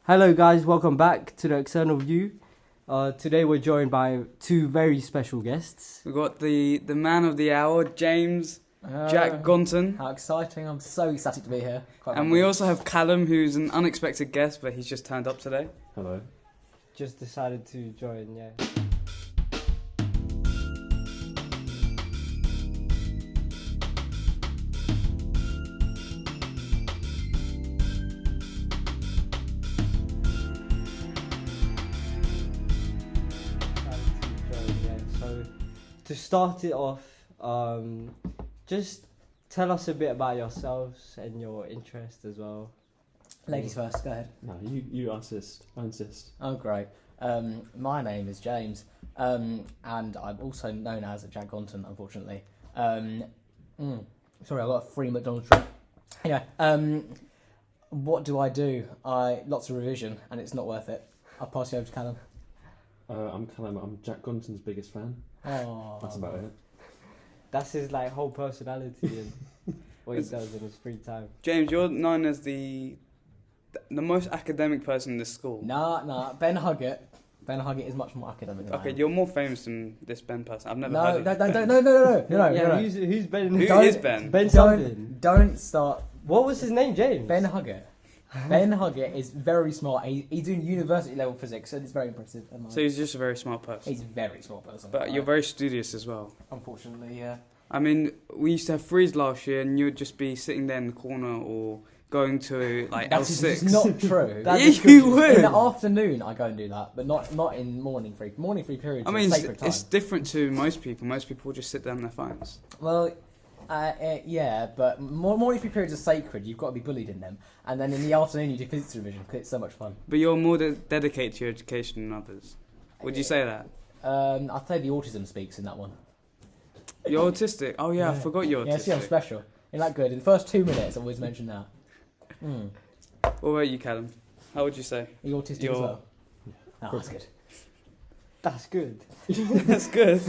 Hello guys, welcome back to the External View. Today we're joined by two very special guests. We've got the man of the hour, James Jack Gonton. How exciting, I'm so ecstatic to be here. And we also have Callum, who's an unexpected guest, but he's just turned up today. Hello. Just decided to join, yeah. So, to start it off, just tell us a bit about yourselves and your interest as well. Ladies first, go ahead. No, you insist. I insist. Oh, great. My name is James, and I'm also known as Jack Gonton, unfortunately. Sorry, I got a free McDonald's drink. Anyway, what do? Lots of revision, and it's not worth it. I'll pass you over to Callum. I'm Callum. I'm Jack Gonton's biggest fan. Oh, That's about it. That's his whole personality and what he does in his free time. James, you're known as the most academic person in this school. Nah, Ben Huggett. Ben Huggett is much more academic than I Okay, am. you're more famous than this Ben person. I've never heard of Ben. No. Yeah, who's Ben? Who is Ben? Ben something. Don't start. What was his name, James? Ben Huggett. Ben Huggett is very smart. He's doing university level physics, and it's very impressive. So he's just a very smart person. He's a very smart person. But you're very studious as well. Unfortunately, yeah. I mean, we used to have freeze last year, and you'd just be sitting there in the corner or going to L6. That's not true. You would. In the afternoon, I go and do that, but not in morning free. Morning free periods. I mean, sacred time. it's different to most people. Most people just sit down on their phones. Well, yeah, but morning free periods are sacred. You've got to be bullied in them, and then in the afternoon you do physics revision because it's so much fun. But you're more dedicated to your education than others. Would you say that? I'd say the autism speaks in that one. You're autistic. Oh yeah, I forgot you're autistic. Yeah, see, I'm special. Ain't that good? In the first 2 minutes, I always mention that. What about you, Callum? How would you say? Are you autistic as well? Oh, that's good. That's good. That's good.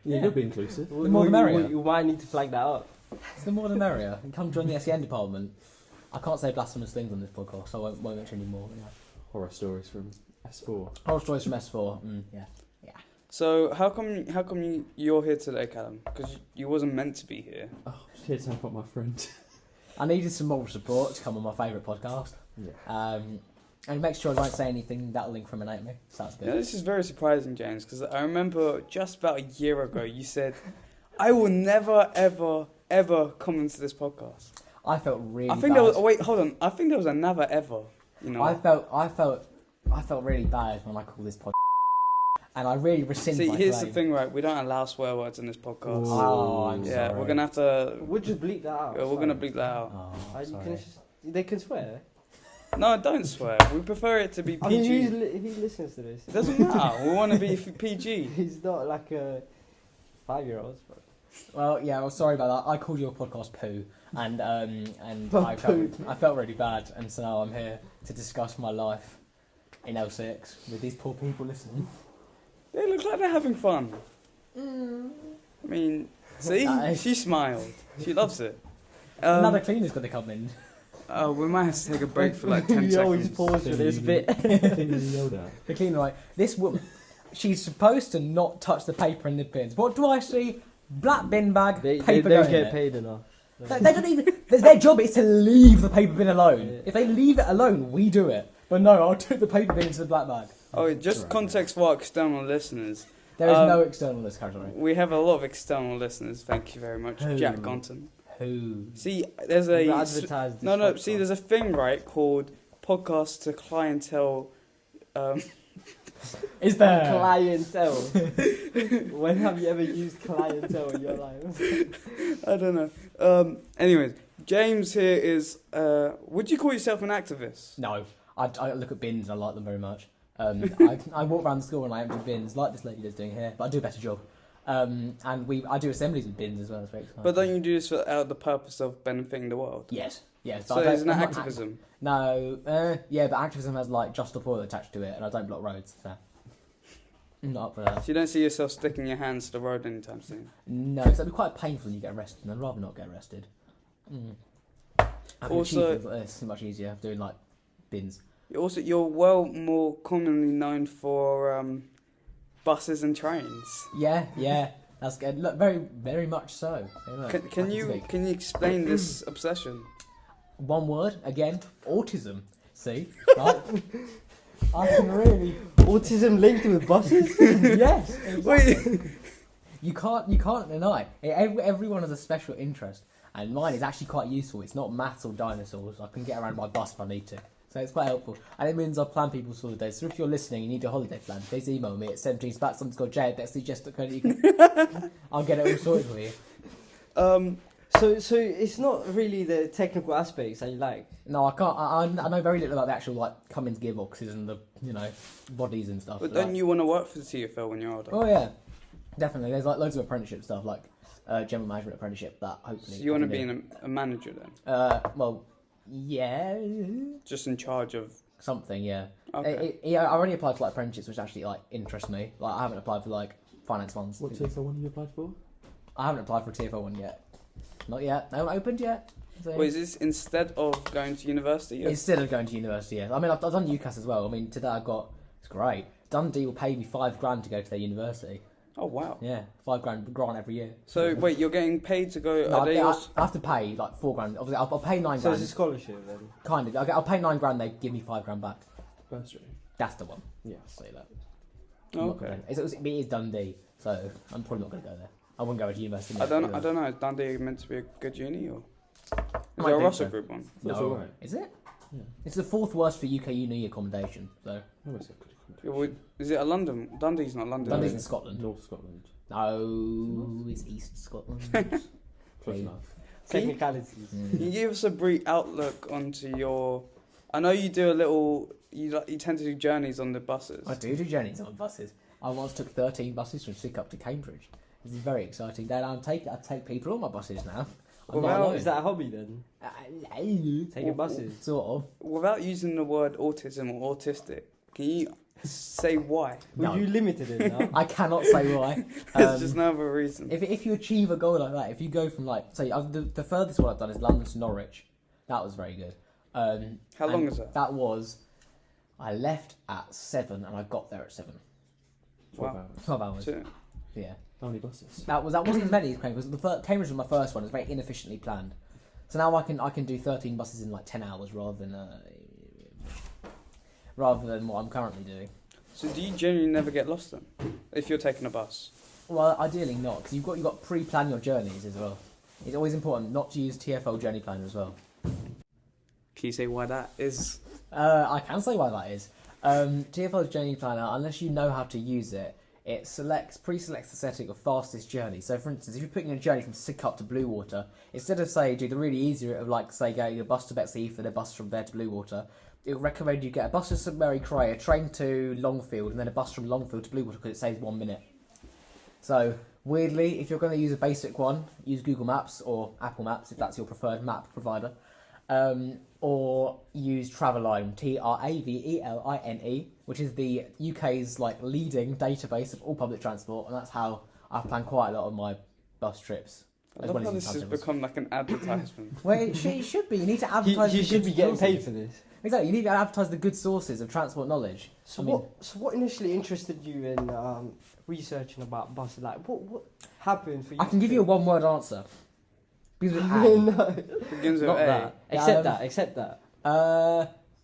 Yeah, you'll be inclusive. The more the merrier. You might need to flag that up. It's the more the merrier. And come join the SEN department. I can't say blasphemous things on this podcast, so I won't mention any more. Yeah. Horror stories from S4. Horror stories from S4. Yeah. So how come you're here today, Callum? Because you wasn't meant to be here. Oh, just here to help out my friend. I needed some moral support to come on my favourite podcast. Yeah. And make sure I don't say anything that'll incriminate me. So that's good. Yeah, this is very surprising, James, because I remember just about a year ago you said, "I will never, ever, ever come into this podcast." I felt really. I think bad. there was. Oh, wait, hold on. I think there was a never ever. You know. I felt really bad when I called this podcast, and I really rescind See, my here's claim. the thing, right? We don't allow swear words in this podcast. Oh, I'm Yeah, sorry. we're gonna have to. We'll just bleep that out. We're gonna bleep that out. Oh, You sorry. can they can swear. No, don't swear. We prefer it to be I mean, PG. who listens to this? It doesn't matter. We want to be PG. He's not like a 5-year-old. But... Well, yeah, well, sorry about that. I called your podcast poo, and Oh, I felt really bad, and so now I'm here to discuss my life in L6 with these poor people listening. They look like they're having fun. I mean, see? She smiled. She loves it. Another cleaner's got to come in. Oh, we might have to take a break for like 10 You seconds. always pause for this bit. Yelled at. The cleaner, like, this woman, she's supposed to not touch the paper in the bins. What do I see? Black bin bag, They paper don't going get in it. paid enough. They don't even. Their job is to leave the paper bin alone. Yeah. If they leave it alone, we do it. But no, I'll took the paper bin into the black bag. Oh, just context for our external listeners. There is no external list category. We have a lot of external listeners. Thank you very much, Who? Jack Gonton. Who? See, there's a We advertise this no. podcast. See, there's a thing right called podcast to clientele. Is there? Clientele. When have you ever used clientele in your life? I don't know. Anyways, James here is. Would you call yourself an activist? No. I look at bins and I like them very much. I walk around the school and I empty bins like this lady is doing here, but I do a better job. And I do assemblies with bins as well. That's very exciting. But don't you do this out the purpose of benefiting the world? Yes. Yes. So but I don't- isn't that I'm not activism? No. Yeah, but activism has like just stop oil attached to it, and I don't block roads, so I'm not up for that. So you don't see yourself sticking your hands to the road anytime soon? No, because that'd be quite painful when you get arrested, and I'd rather not get arrested. I mean, Also- it's much easier doing like bins. You're well more commonly known for buses and trains. Yeah, that's good. Look, very much so. Hey, look, I Can you speak. can you explain this obsession? One word again? Autism. See, right? I can really. Autism linked with buses? Yes. Wait. You can't deny. Everyone has a special interest, and mine is actually quite useful. It's not maths or dinosaurs. I can get around by bus if I need to, so it's quite helpful. And it means I plan people's holidays. So if you're listening, you need a holiday plan. Please email me at 17spats. Something's called j@betsy.co.uk. I'll get it all sorted for you. So it's not really the technical aspects that you like. No, I can't. I know very little about the actual like Cummins gearboxes and the bodies and stuff. But don't you want to work for the TFL when you're older? Oh yeah, definitely. There's like loads of apprenticeship stuff, like general management apprenticeship that hopefully. So you want to I be can a manager then? do. Well, yeah, Just in charge of. something. Yeah. Okay. I already applied for like apprenticeships, which actually like interest me. Like I haven't applied for like finance ones. What TFL one you applied for? I haven't applied for a TFL one yet. Not yet. They haven't opened yet. So. Wait, is this instead of going to university? Or- Instead of going to university, yeah. I mean, I've done UCAS as well. I mean, today it's great. Dundee will pay me $5,000 to go to their university. Oh wow. Yeah, $5,000 grant every year. So wait, you're getting paid to go? No, Are they I have to pay like $4,000. Obviously, I'll pay $9,000. So it's a scholarship then? Kind of. I'll pay $9,000. They give me $5,000 back. Bursary. That's the one. Yeah. I'll say that. Oh, okay. It is Dundee, so I'm probably not going to go there. I wouldn't go to university. I don't know. Is Dundee meant to be a good uni or? Is Might there a think Russell so. Group one? That's No. alright. Is it? Yeah. It's the fourth worst for UK uni accommodation. So I always said good Yeah, well, is it a London? Dundee's not London. Dundee's is in it? Scotland. North Scotland. No, it's East Scotland. Close Hey. enough. Technicalities. Can you give us a brief outlook onto your? I know you do a little. You tend to do journeys on the buses. I do journeys on buses. I once took 13 buses from Sidcup to Cambridge. This is very exciting. Then I take people on my buses now. I'm not Well, alone. Is that a hobby then? Taking buses? Sort of. Without using the word autism or autistic, can you say why? Were No. you limited in now? I cannot say why. There's just no other reason. If you achieve a goal like that, if you go from like say the furthest one I've done is London to Norwich, that was very good. How long is that? That was, I left at 7 and I got there at 7. 12 Wow. hours. 12 hours. So- Yeah. How many buses? That wasn't as many as Cambridge because Cambridge was my first one. It was very inefficiently planned. So now I can do 13 buses in like 10 hours rather than what I'm currently doing. So do you genuinely never get lost then? If you're taking a bus? Well, ideally not, because you've got to pre-plan your journeys as well. It's always important not to use TFL Journey Planner as well. Can you say why that is? I can say why that is. TFL's Journey Planner, unless you know how to use it, it pre-selects the setting of fastest journey. So, for instance, if you're putting a journey from Sidcup to Bluewater, instead of say do the really easy route of like say getting a bus to Bexleyheath and a bus from there to Bluewater, it would recommend you get a bus to St Mary Cray, a train to Longfield, and then a bus from Longfield to Bluewater because it saves 1 minute. So, weirdly, if you're going to use a basic one, use Google Maps or Apple Maps if that's your preferred map provider, or use Traveline, Traveline, which is the UK's like leading database of all public transport, and that's how I plan quite a lot of my bus trips. I love how this has become like an advertisement. Well, it should be. You need to advertise. You the should good be getting sources. paid for this. Exactly. You need to advertise the good sources of transport knowledge. So I mean- what initially interested you in researching about buses? Like what happened for you? I can give you a one-word answer. Because of No, Begins with not A. that. Except that.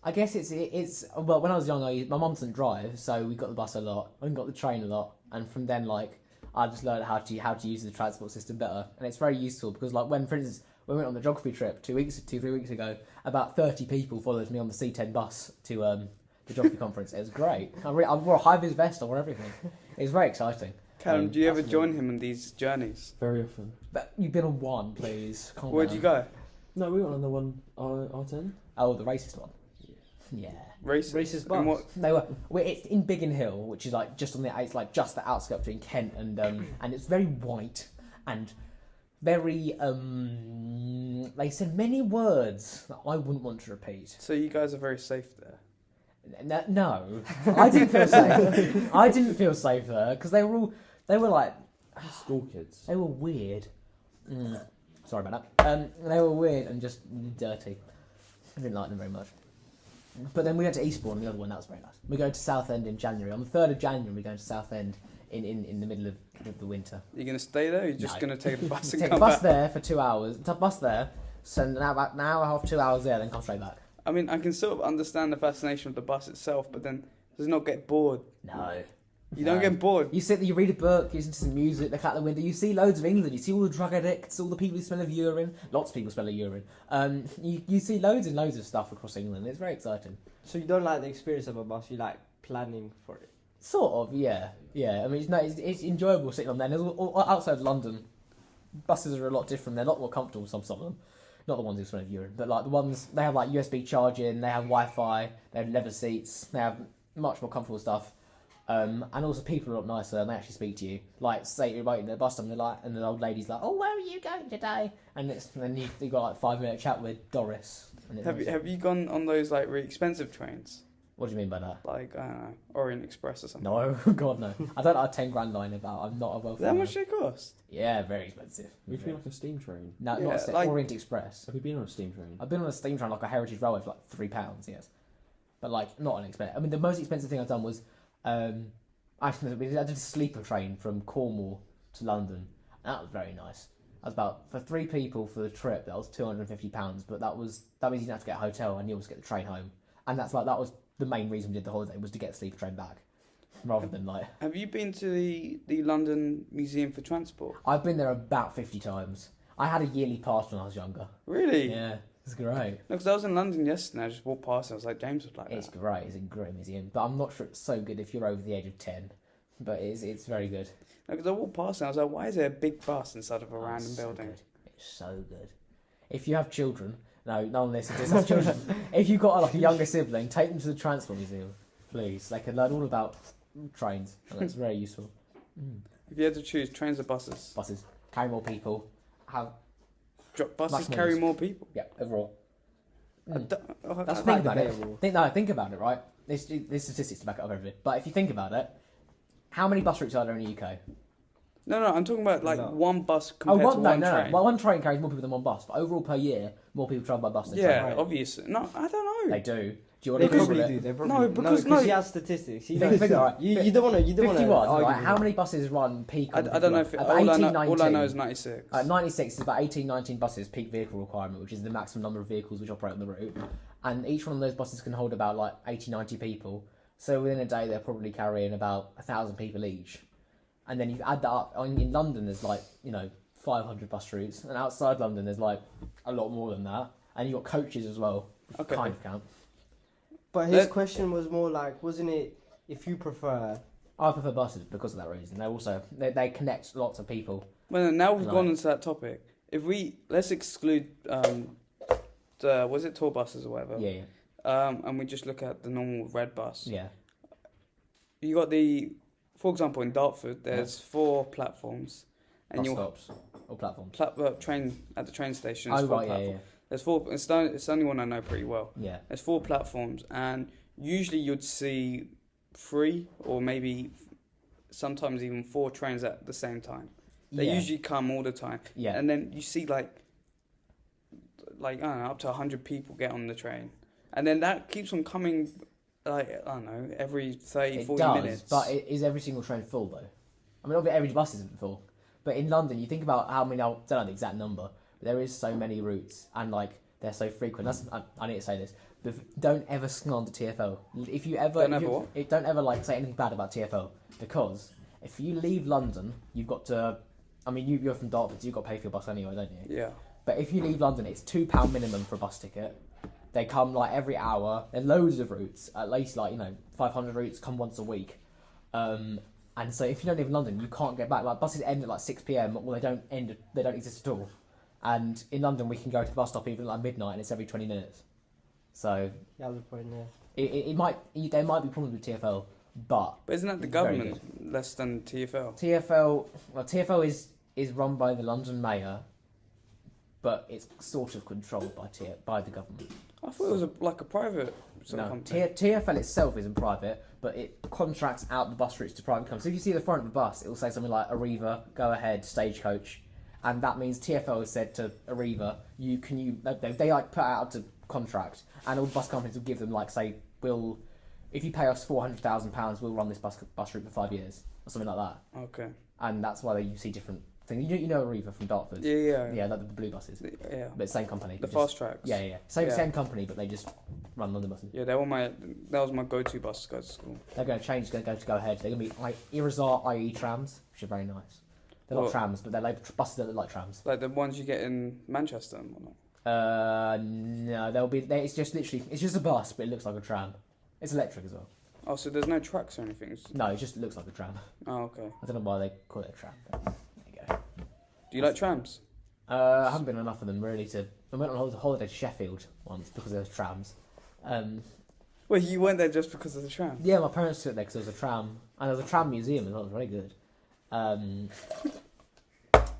I guess it's well. When I was young, my mum doesn't drive, so we got the bus a lot. I got the train a lot, and from then like I just learned how to use the transport system better, and it's very useful because like when, for instance, when we went on the geography trip 3 weeks ago, about 30 people followed me on the C10 bus to the geography conference. It was great. I wore a high-vis vest. I wore everything. It was very exciting. Callum, do you ever that's join him on these journeys? Very often. But you've been on one, please. Calm Where'd down. you go? No, we went on the one R10. Oh, the racist one. Yeah. Racist. bus. And what? It's in Biggin Hill, which is like just on the it's like just the outskirts between Kent and it's very white and very they said many words that I wouldn't want to repeat. So you guys are very safe there. No, I didn't feel safe. I didn't feel safe there because they were like School kids. they were weird. Sorry about that. They were weird and just dirty. I didn't like them very much. But then we went to Eastbourne, the other one, that was very nice. We go to Southend in January. On the 3rd of January, we're going to Southend in the middle of the winter. You're going to stay there, or you're just No. going to take the bus and Take come a bus back? there for 2 hours. Take a bus there, spend about an hour and a half, 2 hours there, then come straight back. I mean, I can sort of understand the fascination of the bus itself, but then does it not get bored? No. You don't get bored. You sit there, you read a book, you listen to some music, look out the window, you see loads of England, you see all the drug addicts, all the people who smell of urine. Lots of people smell of urine. You see loads and loads of stuff across England. It's very exciting. So you don't like the experience of a bus, you like planning for it. Sort of, yeah. I mean, it's enjoyable sitting on there. And outside London, buses are a lot different. They're a lot more comfortable, some of them. Not the ones who smell of urine, but like the ones, they have like USB charging, they have Wi-Fi, they have leather seats, they have much more comfortable stuff. And also people are a lot nicer and they actually speak to you. Like, say you're waiting at the bus stop and they're like, and the old lady's like, "Oh, where are you going today?" And then you got like 5 minute chat with Doris. And Have you gone on those like really expensive trains? What do you mean by that? Like, I don't know, Orient Express or something? No, God no. I don't like a 10 grand line about. I'm not a wealthy. How much do they cost? Yeah, very expensive. We've been like a steam train. No, Yeah, not like- Orient Express. Have you been on a steam train? I've been on a steam train like a Heritage Railway for like £3, yes, but like not an expensive. I mean, the most expensive thing I've done was, I did a sleeper train from Cornwall to London. And that was very nice. That was about for 3 people for the trip. That was £250, but that means you didn't have to get a hotel and you always get the train home. And that was the main reason we did the holiday, was to get the sleeper train back, rather than like. Have you been to the London Museum for Transport? I've been there about 50 times. I had a yearly pass when I was younger. Really? Yeah, it's great. No, because I was in London yesterday. I just walked past and I was like, James would like It's that. great. It's a great museum, but I'm not sure it's so good if you're over the age of 10. But it's very good. No, because I walked past and I was like, why is there a big bus inside of a Oh, random it's so building? good. It's so good. If you have children, no one listens to this. Have children. If you've got like a younger sibling, take them to the Transport Museum, please. They can learn all about trains, and it's very useful. If you had to choose trains or buses, Buses carry more people. buses Much more carry useful. more people. Yeah, overall. I don't- That's Think quite about it. debatable. Think about it. Right, there's statistics to back it up everything. But if you think about it, how many bus routes are there in the UK? No, I'm talking about like No. one bus compared to one train. Well, one train carries more people than one bus, but overall per year, more people travel by bus than Yeah, train. obviously. No, I don't know. They do. Do you want They to Google probably it? do. They probably No, do. because- because no. he has statistics. He Think- knows. think, alright, You don't want to. You don't want to. 51, right? How many buses run peak? I on don't know if 51? all I know, 18, is 96. 96 is about 18, 19 buses peak vehicle requirement, which is the maximum number of vehicles which operate on the route. And each one of those buses can hold about like 80, 90 people. So within a day, they're probably carrying about 1,000 people each. And then you add that up. In London, there's like 500 bus routes, and outside London, there's like a lot more than that. And you've got coaches as well. Okay. Kind of count. But his Let- question was more like, wasn't it? If you prefer, I prefer buses because of that reason. They connect lots of people. Well, now we've Right. gone into that topic. If let's exclude was it tour buses or whatever? Yeah, And we just look at the normal red bus. yeah. You got for example, in Dartford, there's 4 platforms, and Bus you'll stops or platforms. train at the train station. Oh There's 4 right, yeah, platforms. yeah, There's 4. It's the only one I know pretty well. yeah. There's 4 platforms, and usually you'd see 3 or maybe sometimes even 4 trains at the same time. They Yeah. usually come all the time. Yeah. And then you see like I don't know, up to 100 people get on the train. And then that keeps on coming like I don't know, every 30, It 40 does, minutes. but is every single train full though? I mean, obviously every bus isn't full, but in London, you think about how many. I don't know the exact number, but there is so many routes, and like they're so frequent. I need to say this. But don't ever slander TFL. If you ever, Don't ever what? Don't ever like say anything bad about TFL, because if you leave London, you've got to. I mean, you're from Dartford, so you've got to pay for your bus anyway, don't you? Yeah. But if you leave London, it's £2 minimum for a bus ticket. They come like every hour. There are loads of routes, at least 500 routes come once a week. And so if you don't live in London, you can't get back. Like buses end at like 6 p.m. Well, they don't end. They don't exist at all. And in London, we can go to the bus stop even like midnight, and it's every 20 minutes. So yeah, the point there. there might be problems with TFL, but But isn't that the It's very government less than TFL? TFL is run by the London Mayor, but it's sort of controlled by the government. I thought it was like a private sort of No, company. TFL itself isn't private, but it contracts out the bus routes to private companies. So if you see the front of the bus, it will say something like Arriva, Go Ahead, Stagecoach, and that means TFL has said to Arriva, they like put out to contract, and all the bus companies will give them like, say, if you pay us £400,000, we'll run this bus route for 5 years or something like that. Okay. And that's why you see different things. You know Arriva from Dartford. Yeah. Like the blue buses. Yeah. But same company. The fast tracks. Yeah. Same company, but they just run London buses. Yeah, that was my go-to bus to go to school. They're going to change. They're going to go ahead. They're going to be like Irizar IE trams, which are very nice. They're not trams, but they're like buses that look like trams. Like the ones you get in Manchester and whatnot. No, they'll be. It's just a bus, but it looks like a tram. It's electric as well. Oh, so there's no tracks or anything? No, it just looks like a tram. Oh, okay. I don't know why they call it a tram. But there you go. Do you like trams? I haven't been on enough of them really to. I went on a holiday to Sheffield once because there was trams. Well, you went there just because of the tram? Yeah, my parents took it there because there was a tram, and there was a tram museum as well. It was very good.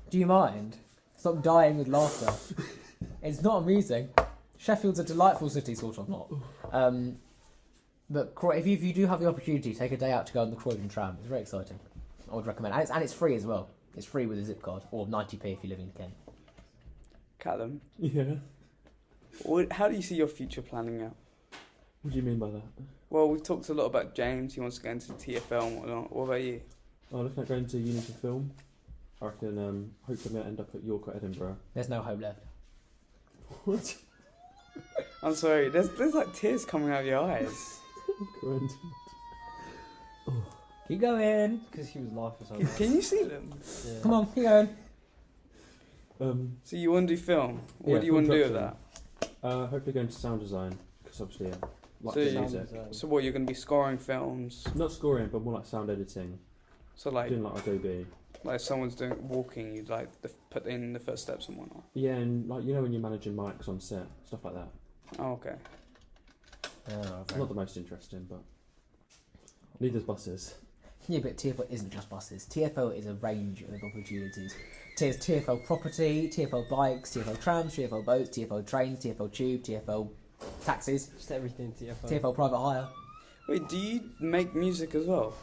Do you mind? Stop dying with laughter. It's not amusing. Sheffield's a delightful city, sort of not. But if you do have the opportunity, take a day out to go on the Croydon tram. It's very exciting. I would recommend, and it's free as well. It's free with a zip card, or 90p if you live in Kent. Callum, Yeah. how do you see your future planning out? What do you mean by that? Well, we've talked a lot about James. He wants to go into TFL and whatnot. What about you? Oh, looking at going to uni for film. I reckon, hopefully I'm going to end up at York or Edinburgh. There's no hope left. What? I'm sorry. There's like tears coming out of your eyes. Grand. Keep going. Because he was laughing so much. Can you see them? Yeah. Come on, keep going. So you want to do film? What Yeah, do you want to do with film that? Hopefully going to sound design, because obviously I like So the you- music. So what, you're going to be scoring films? Not scoring, but more like sound editing. So like Doing like Adobe. if someone's doing walking, you'd like put in the first steps and whatnot. Yeah, and like when you're managing mics on set, stuff like that. Oh, okay. Not the most interesting, but neither is buses. Yeah, but TFL isn't just buses. TFL is a range of opportunities. There's TFL property, TFL bikes, TFL trams, TFL boats, TFL trains, TFL tube, TFL taxis, Just everything TFL. TFL private hire. Wait, do you make music as well?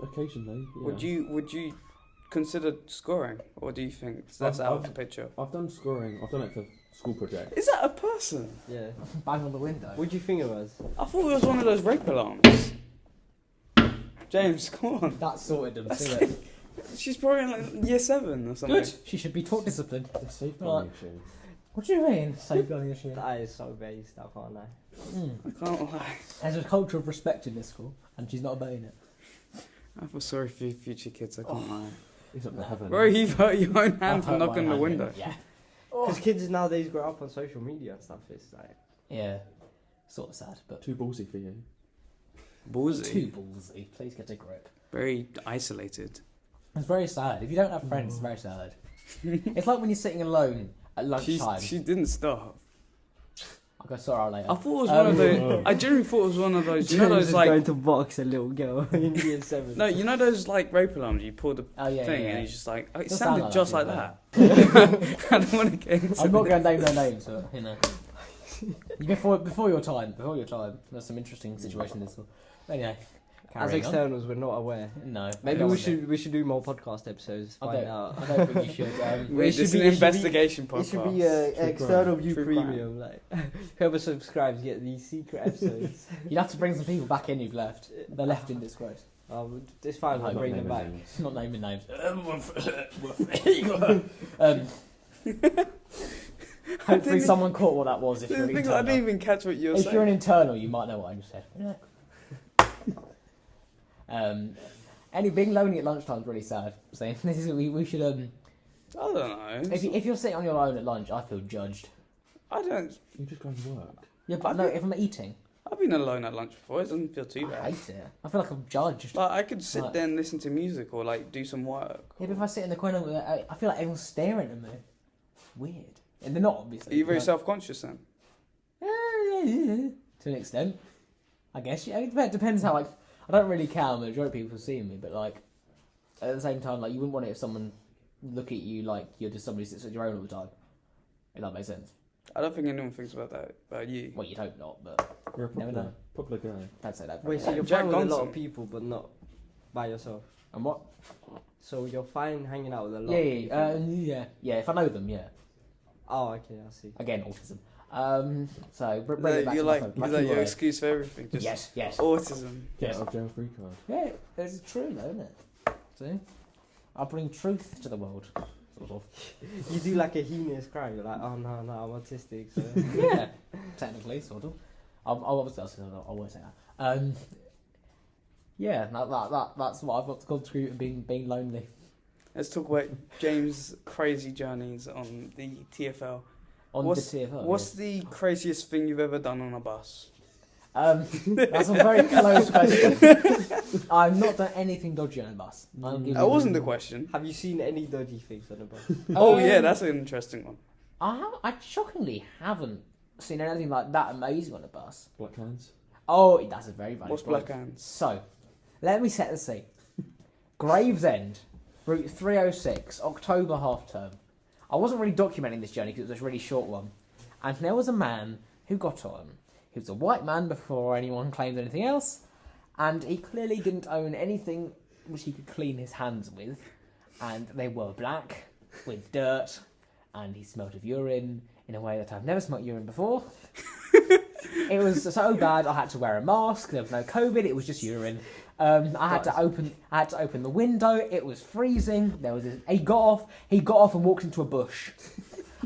Occasionally. Yeah. Would you consider scoring, or do you think that's out of the picture? I've done scoring. I've done it for school projects. Is that a person? Yeah. Bang on the window. What do you think it was? I thought it was one of those rape alarms. James, come on. That sorted them, see it? She's probably in like year 7 or something. Good. She should be taught discipline. The safeguarding issue. What do you mean? Safeguarding issue. That is so based, I can't lie. I can't lie. There's a culture of respect in this school, and she's not obeying it. I feel sorry for your future kids, I can't lie. It's up to heaven. Bro, you've hurt your own hand I've for hurt my knocking the hand, window. Yeah. Because kids nowadays grow up on social media and stuff. It's like... Yeah. Sort of sad, but Too ballsy for you. Ballsy. too ballsy. Please get a grip. Very isolated. It's very sad. If you don't have friends, it's very sad. It's like when you're sitting alone at lunchtime. She didn't stop. I'll go sort her out later. I thought it was one of those. I genuinely thought it was one of those. You know James those is like. going to box a little girl in year 7. No, you know those like rape alarms. You pull the Oh, yeah, thing, yeah, and yeah. he's just like. Oh, it Does sounded sound just like like that, that. I don't want to get into. I'm not going to name their names, but you know. Before your time, there's some interesting situations in school. Anyway, As carrying on. externals, we're not aware. No, Maybe don't we want it. should do more podcast episodes. I Find don't, out. I don't think you should. Wait, It should this is be- an it should be- investigation podcast. It should be an True external crime. view True premium. Like whoever subscribes get these secret episodes. You'd have to bring some people back in who've left. They're left in disgrace. It's fine. We'll I'm bring them back. Not naming names. Hopefully someone caught what that was. If you're The an thing is, I internal. didn't even catch what you were If saying. you're an internal, you might know what I just said. Being lonely at lunchtime is really sad. So this is we should I don't know. If you're sitting on your own at lunch, I feel judged. I don't. You just go and work. Yeah, but no, if I'm eating, I've been alone at lunch before. It doesn't feel too I bad. hate it. I feel like I'm judged. Like I could sit Right. there and listen to music or like do some work. Yeah, but if I sit in the corner, I feel like everyone's staring at me. It's weird. And they're not, obviously. Are you very but- self-conscious then? To an extent, I guess. Yeah, it depends how, like, I don't really care how the majority of people see me, but, like, at the same time, like, you wouldn't want it if someone look at you like you're just somebody who sits at your own all the time. If that makes sense. I don't think anyone thinks about that about you. Well, you'd hope not, but You're a Never know. popular guy. don't say that. Wait, so you're Jack fine with a lot Gonson. of people, but not by yourself. And what? So you're fine hanging out with a lot Yeah, of people. yeah, yeah. If I know them, yeah. Oh, okay, I see. Again, autism. So bring it back You to like my your keyword. excuse for everything. Just Yes. autism. Get out of jail free card. Yeah, it's true though, isn't it? See, I bring truth to the world. Sort of. You do like a heinous crime. You're like, oh no, I'm autistic. So. Yeah, technically, sort of. I won't say that. Yeah, that's what I've got to contribute in being lonely. Let's talk about James' crazy journeys on the TFL. On the TFL. What's the craziest thing you've ever done on a bus? That's a very close question. I've not done anything dodgy on a bus. That wasn't the question. Have you seen any dodgy things on a bus? Oh yeah, that's an interesting one. I shockingly haven't seen anything like that amazing on a bus. Black hands. Oh, that's a very valid What's point. Black Hands? So, let me set the scene. Gravesend, Route 306, October half term. I wasn't really documenting this journey because it was a really short one. And there was a man who got on. He was a white man before anyone claimed anything else. And he clearly didn't own anything which he could clean his hands with. And they were black, with dirt. And he smelled of urine in a way that I've never smelled urine before. It was so bad I had to wear a mask. There was no COVID. It was just urine. I had to open the window. It was freezing. He got off and walked into a bush.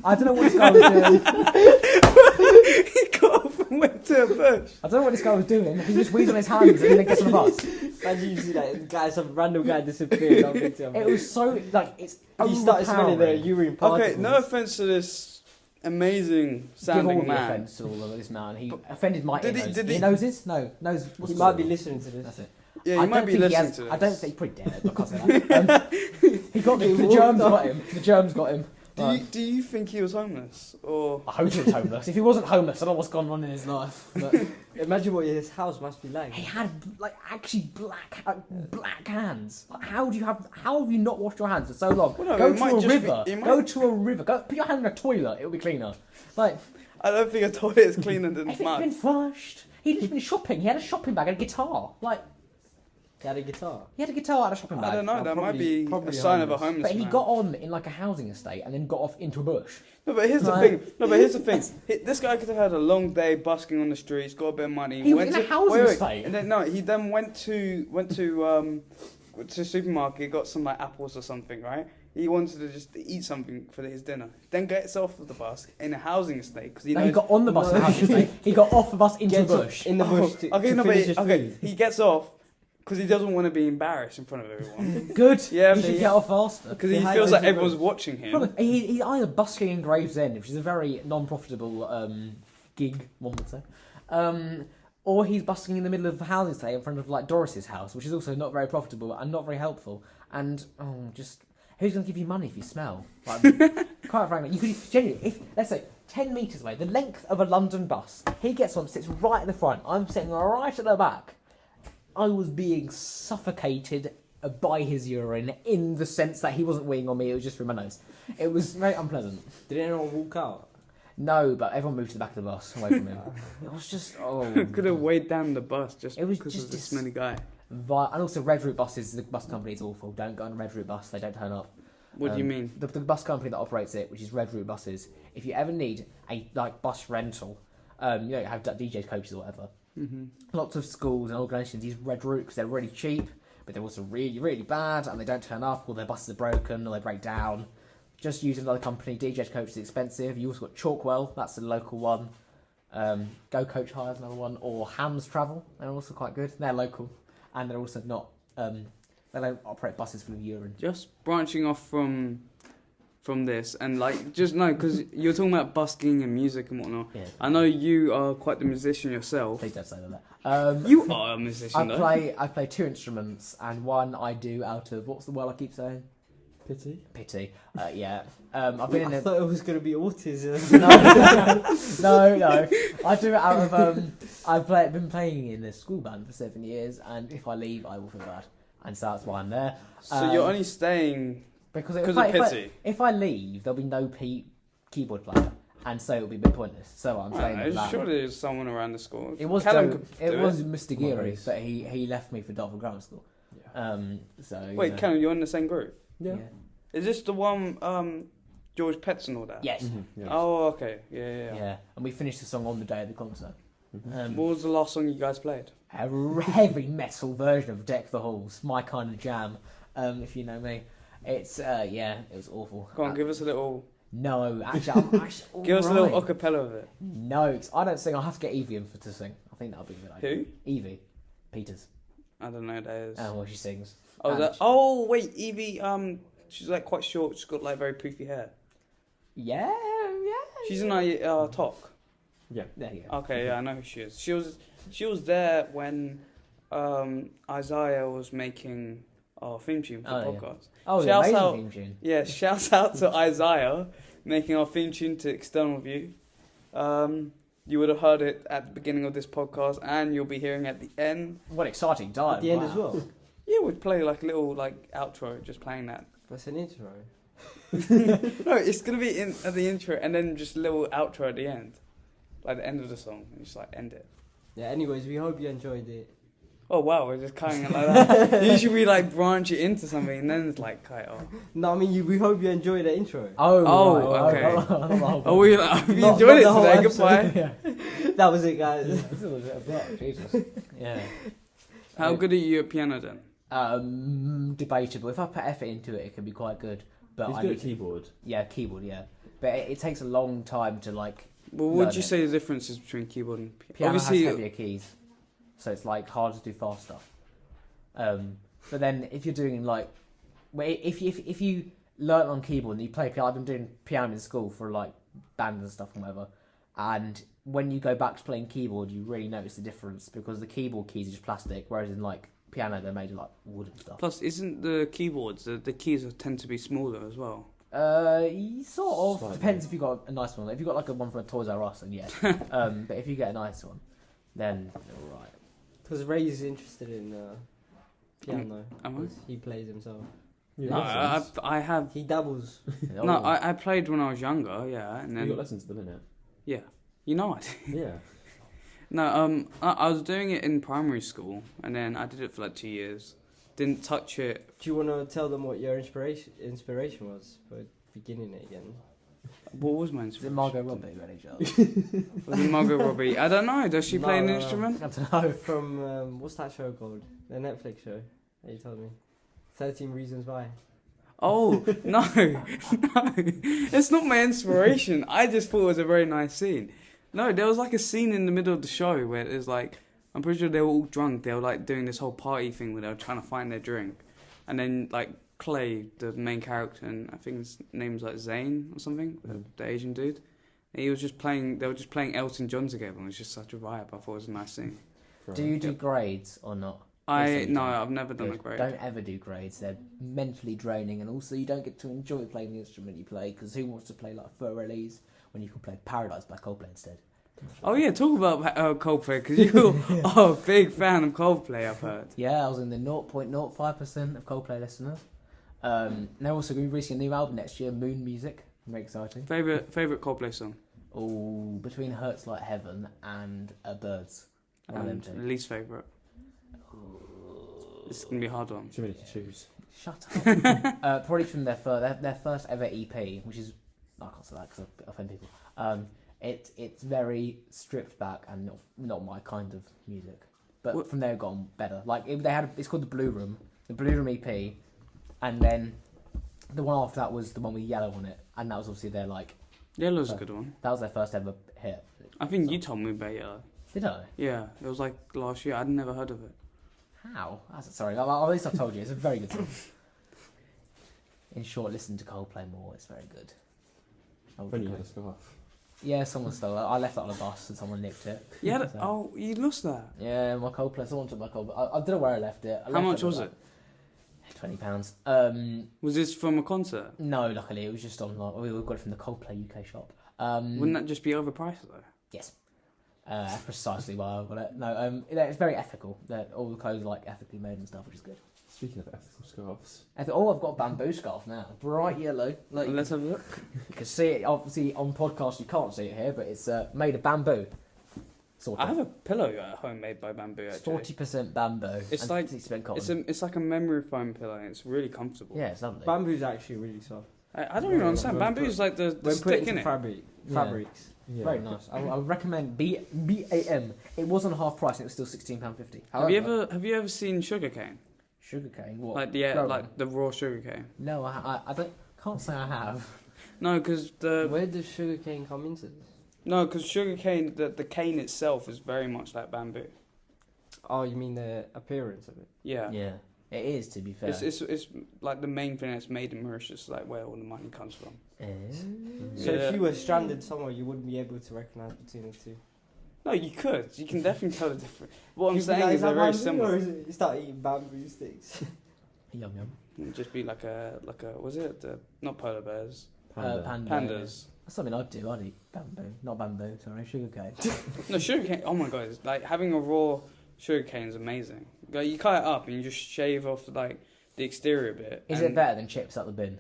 I don't know what this guy was doing. He got off and went to a bush. I don't know what this guy was doing. He just wheezed on his hands and then gets on the bus. Imagine you see that some random guy disappeared. It was so it's. He started smelling the urine particles. Okay, no offense to this amazing Give all sounding the man. offence to all of this man. He offended my Did he- ear did he- noses. No, nose. He might be listening to this. That's it. Yeah, I you might don't be think he listening has, to this. I don't think he's pretty dead because of that. He got the germs got him. The germs got him. Do you think he was homeless or? I hope he was homeless. If he wasn't homeless, I don't know what's gone on in his life. But Imagine what his house must be like. he had actually black hands. Like, how have you not washed your hands for so long? Well, no, Go it might to a just be- river. it might- Go to a river. Go put your hand in a toilet. It'll be cleaner. Like I don't think a toilet is cleaner than if it's mud. been flushed. He'd just been shopping. He had a shopping bag and a guitar. Like He had a guitar. he had a guitar and a shopping bag. I don't know. No, That might probably- be a probably sign of a homeless. homeless But he man. got on in like a housing estate and then got off into a bush. No, but here's the Right. thing. No, but here's the thing. This guy could have had a long day busking on the streets, got a bit of money. He was in a housing estate. And then he then went to the supermarket, got some like apples or something, right? He wanted to just eat something for his dinner. Then gets off of the bus in a housing estate because he No, knows. he got on the bus in a housing estate. He got off the bus into a Gets up bush. in the bush to, okay, to no, finish his but food. he gets off because he doesn't want to be embarrassed in front of everyone. Good. Yeah, he should but- get off faster. Because He he hides feels like in the everyone's bush. watching him. Probably, he's either busking in Gravesend, which is a very non-profitable gig, one would say, or he's busking in the middle of a housing estate in front of like Doris's house, which is also not very profitable and not very helpful. And who's going to give you money if you smell? Like, quite frankly, you could genuinely, if let's say 10 metres away, the length of a London bus, he gets on, sits right at the front. I'm sitting right at the back. I was being suffocated by his urine in the sense that he wasn't weeing on me, it was just through my nose. It was very unpleasant. Did anyone walk out? No, but everyone moved to the back of the bus, away from him. It was just, Could have weighed down the bus just It was because just of the dis- smelly guy. And also Red Route buses, the bus company is awful. Don't go on a Red Route bus, they don't turn up. What do you mean? The bus company that operates it, which is Red Route buses, if you ever need a bus rental, you have DJ's coaches or whatever. Mm-hmm. Lots of schools and organisations use Red Route because they're really cheap, but they're also really, really bad, and they don't turn up, or their buses are broken, or they break down. Just use another company. DJ's Coach is expensive. You also got Chalkwell, that's the local one. Go Coach Hire is another one, or Hams Travel, they're also quite good. They're local, and they're also not. They don't operate buses full of urine. Just branching off from this and just know because you're talking about busking and music and whatnot. Yeah. I know you are quite the musician yourself. Please don't say that. You are a musician, though. I play 2 instruments, and one I do out of what's the word I keep saying? Pity. Yeah. I've been in I a thought it was going to be autism. no. I do it out of I've been playing in a school band for 7 years, and if I leave, I will feel bad, and so that's why I'm there. So you're only staying because because of pity. If I leave, there'll be no keyboard player, and so it'll be a bit pointless. So I'm I saying don't know, that. sure there's someone around the school. It was Callum Joe, could it do was Mr. Geary, Nice. but he left me for Dartford Grammar School. Yeah. So Wait, you know, Callum, you're in the same group. Yeah. Is this the one George Pets and all that? Yes. Yeah. Oh, okay. Yeah. Yeah. And we finished the song on the day of the concert. What was the last song you guys played? A heavy metal version of Deck the Halls, my kind of jam. If you know me, it's it was awful. Go on, give us a little. No, actually, I'm actually Give us a little alright. acapella of it. No, 'cause I don't sing. I'll have to get Evie in to sing. I think that'll be a good idea. Who? Evie Peters. I don't know who that is. Well, she sings. Oh, And oh wait, Evie. She's like quite short. She's got like very poofy hair. Yeah. She's in Talk. Yeah. There you go. Okay, yeah, I know who she is. She was there when Isaiah was making our theme tune for the Oh, yeah. podcast. Oh, the Shouts amazing out- theme tune. Yeah, shouts out to Isaiah making our theme tune to External View. You would have heard it at the beginning of this podcast, and you'll be hearing at the end. What exciting time! At the end wow. as well. Yeah, we'd play like a little like outro, just playing that. That's an intro. No, it's gonna be at the intro, and then just a little outro at the end, like the end of the song, and just like end it. Yeah. Anyways, we hope you enjoyed it. Oh wow, we're just cutting it like that. Usually we like branch it into something, and then it's like cut it off. No, I mean we hope you enjoyed the intro. Oh, okay. Oh, Oh, we Not- enjoyed not it the whole today. episode. Goodbye. That was it, guys. This is a bit abrupt, Jesus. Yeah. How good are you at piano then? Debatable. If I put effort into it, it can be quite good. But He's I good need at keyboard. keyboard, yeah. But it takes a long time to like. Well, what would Learn you it. say the difference is between keyboard and piano? Piano Obviously, has heavier keys, so it's like harder to do fast stuff. But then if you're doing like, if you learn on keyboard and you play piano, I've been doing piano in school for like band and stuff and whatever. And when you go back to playing keyboard, you really notice the difference because the keyboard keys are just plastic, whereas in like piano they're made of like wood and stuff. plus, isn't the keyboards the keys tend to be smaller as well? Sort of Slightly. depends if you got a nice one. If you got like a one from a Toys R Us, then yeah. But if you get a nice one, then all right. Because Ray's interested in piano. Am I? 'Cause he plays himself. You No, got lessons? I have. He dabbles. No, I played when I was younger, yeah, and You then got lessons at the minute. yeah, you know I did. Yeah. No, I was doing it in primary school, and then I did it for like 2 years. Didn't touch it. Do you want to tell them what your inspiration was for beginning it again? What was my Is it inspiration? Margot Robbie by any chance? Was it Margot Robbie? I don't know. Does she play an No. instrument? I don't know. From what's that show called? The Netflix show that you told me. 13 Reasons Why. Oh no, no, it's not my inspiration. I just thought it was a very nice scene. No, there was like a scene in the middle of the show where it was like, I'm pretty sure they were all drunk. They were like doing this whole party thing where they were trying to find their drink, and then like Clay, the main character, and I think his name's like Zane or something, the Asian dude. And he was just playing. They were just playing Elton John together, and it was just such a vibe. I thought it was a nice scene. Do you do grades or not? No, don't. I've never done a Good. grade. Don't ever do grades. They're mentally draining, and also you don't get to enjoy playing the instrument you play because who wants to play like Pharrell's when you can play Paradise by Coldplay instead? Oh yeah, talk about Coldplay because you are a big fan of Coldplay. I've heard. Yeah, I was in the 0.05% of Coldplay listeners. They're also going to be releasing a new album next year, Moon Music. Very exciting. Favorite Coldplay song. Oh, between Hurts Like Heaven and Birds. One of them two. Least favorite. This is gonna be a hard one. Too many to choose. Shut up. Probably from their first ever EP, which is I can't say that because I offend people. It's very stripped back and not my kind of music. But What? from there gone better. Like it's called the Blue Room EP, and then the one after that was the one with Yellow on it, and that was obviously their like Yellow's a good one. that was their first ever hit. I think you told me about Yellow. Did I? Yeah, it was like last year. I'd never heard of it. How? Sorry, at least I've told you. It's a very good song. In short, listen to Coldplay more. It's very good. When you had a scarf. Yeah, someone stole it. I left it on a bus and someone nicked it. Yeah. So- Oh, you lost that. Yeah, my Coldplay. Someone took my Coldplay. I don't know where I left it. How much was it? £20. Was this from a concert? No, luckily it was just on. Like, we got it from the Coldplay UK shop. Wouldn't that just be overpriced though? Yes. That's precisely why I got it. No, it's very ethical. All the clothes are like ethically made and stuff, which is good. Speaking of ethical scarves. I've got a bamboo scarf now, bright yellow. Like Let's have a look. you can see it. Obviously on podcast you can't see it here, but it's made of bamboo. Sort I of. have a pillow at home made by bamboo. Actually, 40% bamboo. It's and like- 60% cotton. it's like a memory foam pillow. And it's really comfortable. Yeah, it's lovely. Bamboo's actually really soft. I don't even understand. Bamboo is like the When put stick into in it. fabrics. Yeah. Very nice. I would recommend BAM. It was on half price and it was still £16.50. Have you ever seen sugarcane? Sugarcane? What? Like Growing? like the raw sugarcane? No, I can't say I have. No, because Where does sugarcane come into this? no, because sugarcane, the cane itself is very much like bamboo. Oh, you mean the appearance of it? Yeah. Yeah, it is, to be fair. It's like the main thing that's made in Mauritius, like where all the money comes from. So Yeah. if you were stranded somewhere, you wouldn't be able to recognise between the two. No, you could. You can definitely tell the difference. What I'm You'd be saying like, is they're that very bamboo, similar. Or is it, you start eating bamboo sticks. Yum yum. It'd just be like a was it not polar bears, Panda. pandas. That's something I'd do. I'd eat bamboo. Not bamboo, sorry, sugarcane. No, sugarcane. Oh my god, it's like having a raw sugarcane is amazing. Like you cut it up and you just shave off like the exterior bit. Is and it better than chips out the bin?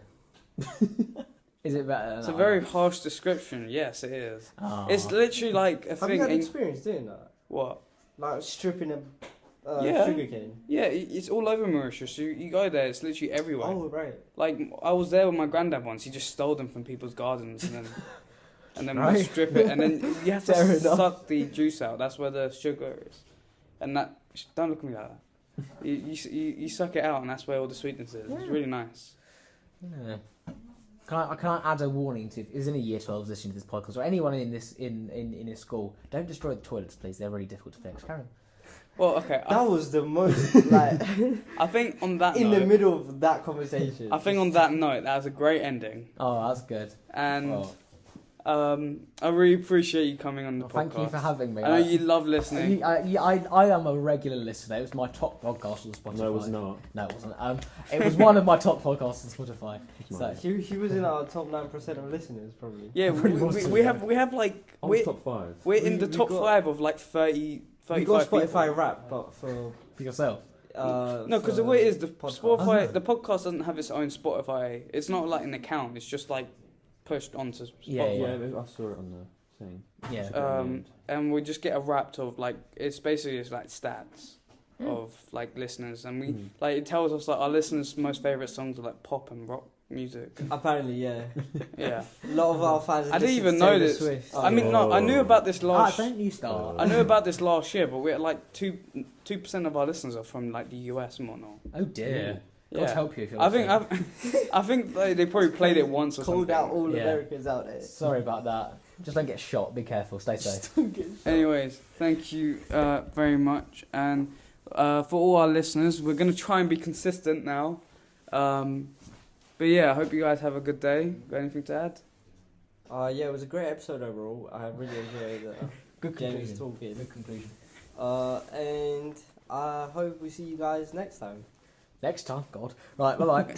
Is it better? It's a very harsh description. Yes, it is. Oh. It's literally like a Have thing. you had in- experience doing that? what? Like stripping a Yeah. sugarcane? Yeah, it's all over Mauritius. You go there, it's literally everywhere. Oh, right. Like I was there with my granddad once. He just stole them from people's gardens and then Right. strip it, and then you have to Fair enough. suck the juice out. That's where the sugar is, and that don't look at me like that. You suck it out, and that's where all the sweetness is. It's really nice. Yeah. Can I add a warning to if is in a year 12 listening to this podcast or anyone in this in a school? Don't destroy the toilets, please. They're really difficult to fix. Karen. Well, okay. That was the most, like, I think on that in note, the middle of that conversation. I think on that note, that was a great ending, Oh, that's good. and Oh. I really appreciate you coming on the Well, podcast. thank you for having me. I know you love listening. I am a regular listener. It was my top podcast on Spotify. No, it was not. No, it wasn't. It was one of my top podcasts on Spotify. So, He was in our top 9% of listeners, probably. Yeah, Pretty much, we have like I was we're, top 5. we're in We- the we top got- 5 of like 30, We 35 got Spotify people. Rap, but for... for yourself. No, because the way it is, the podcast. Spotify, the podcast doesn't have its own Spotify. It's not like an account. It's just like pushed onto Spotify. Yeah, Yeah, I saw it on the thing. Yeah. And we just get a wrapped of like it's basically just like stats Mm. of like listeners, and we Mm. like it tells us like our listeners' most favorite songs are like pop and rock music. Apparently, yeah. Yeah, A lot of our fans. I didn't listen even to know Taylor this. Swift. I mean, no, I knew about this last. Don't you start. I knew about this last year, but we're like 2% of our listeners are from like the US and whatnot. Oh dear. God Yeah. help you if you're I think listening. I think they probably played it once or Called something. out all Yeah. Americans out there. Sorry about that. Just don't get shot. Be careful. Stay safe. Anyways, thank you very much, and for all our listeners, we're gonna try and be consistent now. But yeah, I hope you guys have a good day. Got anything to add? Yeah, it was a great episode overall. I really enjoyed Good James conclusion. talking. Good conclusion. And I hope we see you guys next time. Next time, God. Right. Bye bye.